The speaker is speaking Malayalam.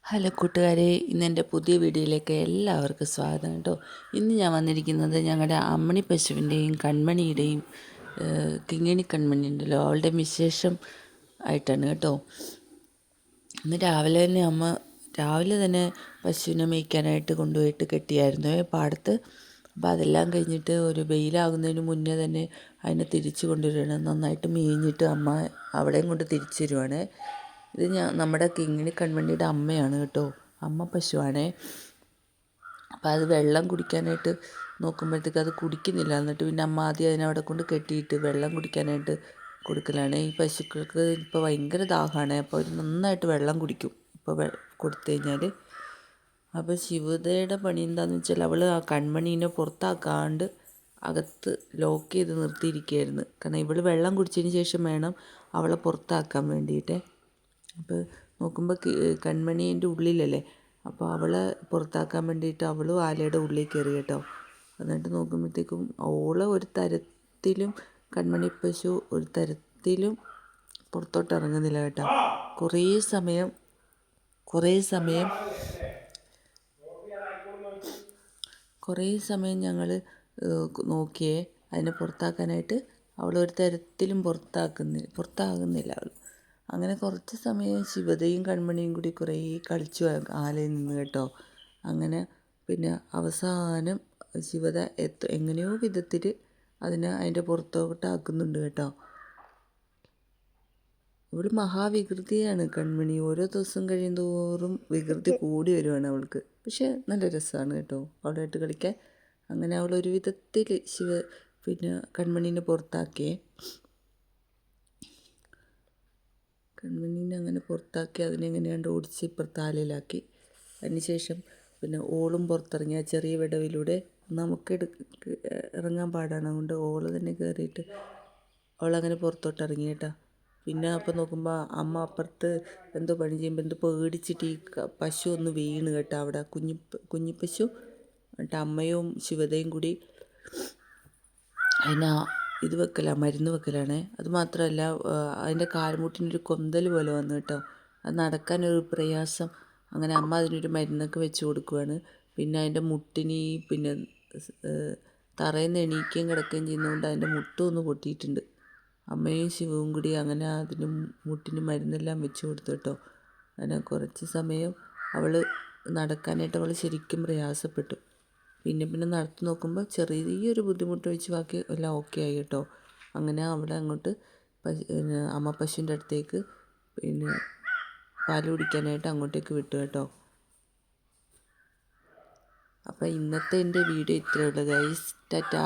ഹലോ കൂട്ടുകാരെ, ഇന്നെൻ്റെ പുതിയ വീഡിയോയിലേക്ക് എല്ലാവർക്കും സ്വാഗതം കേട്ടോ. ഇന്ന് ഞാൻ വന്നിരിക്കുന്നത് ഞങ്ങളുടെ അമ്മണി പശുവിൻ്റെയും കൺമണിയുടെയും കിങ്ങിണി കൺമണി ഉണ്ടല്ലോ, അവളുടെ വിശേഷം ആയിട്ടാണ് കേട്ടോ. ഇന്ന് രാവിലെ തന്നെ പശുവിനെ മേയ്ക്കാനായിട്ട് കൊണ്ടുപോയിട്ട് കെട്ടിയായിരുന്നു പാടത്ത്. അപ്പോൾ അതെല്ലാം കഴിഞ്ഞിട്ട് ഒരു വെയിലാകുന്നതിന് മുന്നേ തന്നെ അതിനെ തിരിച്ചു കൊണ്ടുവരണം. നന്നായിട്ട് മേഞ്ഞിട്ട് അമ്മ അവിടെയും കൊണ്ട് തിരിച്ചു തരുവാണ്. ഇത് നമ്മുടെ കിങ്ങിണി കൺമണിയുടെ അമ്മയാണ് കേട്ടോ, അമ്മ പശുവാണേ. അപ്പോൾ അത് വെള്ളം കുടിക്കാനായിട്ട് നോക്കുമ്പോഴത്തേക്ക് അത് കുടിക്കുന്നില്ല. എന്നിട്ട് പിന്നെ അമ്മ ആദ്യം അതിനവിടെ കൊണ്ട് കെട്ടിയിട്ട് വെള്ളം കുടിക്കാനായിട്ട് കൊടുക്കലാണ്. ഈ പശുക്കൾക്ക് ഇപ്പോൾ ഭയങ്കര ദാഹമാണ്, അപ്പോൾ അവർ നന്നായിട്ട് വെള്ളം കുടിക്കും ഇപ്പോൾ കൊടുത്തു കഴിഞ്ഞാൽ. അപ്പോൾ ശിവതയുടെ പണി എന്താണെന്ന് വെച്ചാൽ അവൾ ആ കൺമണീനെ പുറത്താക്കാണ്ട് അകത്ത് ലോക്ക് ചെയ്ത് നിർത്തിയിരിക്കുകയായിരുന്നു. കാരണം ഇവൾ വെള്ളം കുടിച്ചതിന് ശേഷം വേണം അവളെ പുറത്താക്കാൻ വേണ്ടിയിട്ട്. അപ്പോൾ നോക്കുമ്പോൾ കൺമണീൻ്റെ ഉള്ളിലല്ലേ, അപ്പോൾ അവളെ പുറത്താക്കാൻ വേണ്ടിയിട്ട് അവളും ആലയുടെ ഉള്ളിൽ കയറി കേട്ടോ. എന്നിട്ട് നോക്കുമ്പോഴത്തേക്കും ഓളെ ഒരു തരത്തിലും കൺമണി പശു ഒരു തരത്തിലും പുറത്തോട്ട് ഇറങ്ങുന്നില്ല കേട്ടോ. കുറേ സമയം ഞങ്ങൾ നോക്കിയേ അതിനെ പുറത്താക്കാനായിട്ട്. അവളൊരു തരത്തിലും പുറത്താകുന്നില്ല അവൾ. അങ്ങനെ കുറച്ച് സമയം ശിവതയും കൺമണിയും കൂടി കുറേ കളിച്ചു ആലയിൽ നിന്ന് കേട്ടോ. അങ്ങനെ പിന്നെ അവസാനം ശിവത എങ്ങനെയോ വിധത്തിൽ അതിൻ്റെ പുറത്തോട്ടാക്കുന്നുണ്ട് കേട്ടോ. ഇവിടെ മഹാവികൃതിയാണ് കൺമണി. ഓരോ ദിവസം കഴിയുന്തോറും വികൃതി കൂടി വരുവാണ് അവൾക്ക്. പക്ഷെ നല്ല രസമാണ് കേട്ടോ അവളുമായിട്ട് കളിക്കാൻ. അങ്ങനെ അവൾ ഒരു വിധത്തിൽ പിന്നെ കൺമണീനെ പുറത്താക്കിയേ. കൺമണീനെ അങ്ങനെ പുറത്താക്കി അതിനെങ്ങനെയാണ്ട് ഓടിച്ച് ഇപ്പുറത്തെ ആലയിലാക്കി. അതിനുശേഷം പിന്നെ ഓളും പുറത്തിറങ്ങി ആ ചെറിയ വിടവിലൂടെ. നമുക്ക് ഇറങ്ങാൻ പാടാണ്, അതുകൊണ്ട് ഓള് തന്നെ കയറിയിട്ട് അവളങ്ങനെ പുറത്തോട്ട് ഇറങ്ങി കേട്ടോ. പിന്നെ അപ്പം നോക്കുമ്പോൾ അമ്മ അപ്പുറത്ത് എന്തോ പണി ചെയ്യുമ്പോൾ എന്തോ പേടിച്ചിട്ട് ഈ പശു ഒന്ന് വീണ് കേട്ടോ അവിടെ, കുഞ്ഞി പശു. എന്നിട്ട് അമ്മയും ശിവതയും കൂടി അതിന് മരുന്ന് വെക്കലാണ്. അതുമാത്രമല്ല അതിൻ്റെ കാൽമുട്ടിനൊരു കൊന്തൽ പോലെ വന്നു കേട്ടോ. അത് നടക്കാനൊരു പ്രയാസം. അങ്ങനെ അമ്മ അതിനൊരു മരുന്നൊക്കെ വെച്ച് കൊടുക്കുവാണ്. പിന്നെ അതിൻ്റെ മുട്ടിന് പിന്നെ തറയിൽ നിന്ന് എണീക്കുകയും കിടക്കുകയും ചെയ്യുന്നതുകൊണ്ട് അതിൻ്റെ മുട്ടും ഒന്ന് പൊട്ടിയിട്ടുണ്ട്. അമ്മയും ശിവവും കൂടി അങ്ങനെ അതിന് മുട്ടിന് മരുന്നെല്ലാം വെച്ച് കൊടുത്തു കേട്ടോ. അങ്ങനെ കുറച്ച് സമയം നടക്കാനായിട്ട് അവൾ ശരിക്കും പ്രയാസപ്പെട്ടു. പിന്നെ നടത്തി നോക്കുമ്പോൾ ചെറിയൊരു ബുദ്ധിമുട്ട് വെച്ച് ബാക്കി എല്ലാം ഓക്കെ ആയി കേട്ടോ. അങ്ങനെ അവിടെ അങ്ങോട്ട് അമ്മ പശുവിൻ്റെ അടുത്തേക്ക് പിന്നെ പാല് കുടിക്കാനായിട്ട് അങ്ങോട്ടേക്ക് വിട്ടു കേട്ടോ. അപ്പോൾ ഇന്നത്തെ എൻ്റെ വീഡിയോ ഇത്രയേ ഉള്ളൂ ഗൈസ്. ടാറ്റാ.